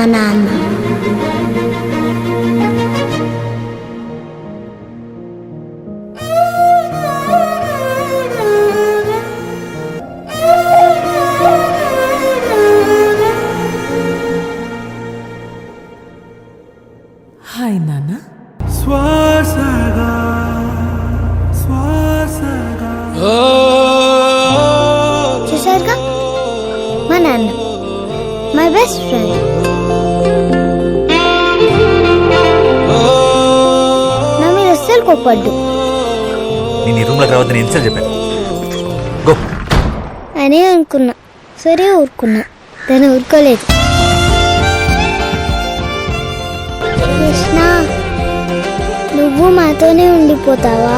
మా నాన్న. హాయ్ నాన్న. శ్వాసగా శ్వాసగా చూసారుగా మా నాన్న, మై బెస్ట్ ఫ్రెండ్. నా మీద అస్సలు కోప్పడ్డు. నేను ఈ రూమ్లోకి రావద్దని ఎన్నిసార్లు చెప్పాను. గో. అని అనుకున్నా, సరే ఊరుకున్నా. తను ఊరుకోలేదు. కృష్ణ, నువ్వు మాతోనే ఉండిపోతావా?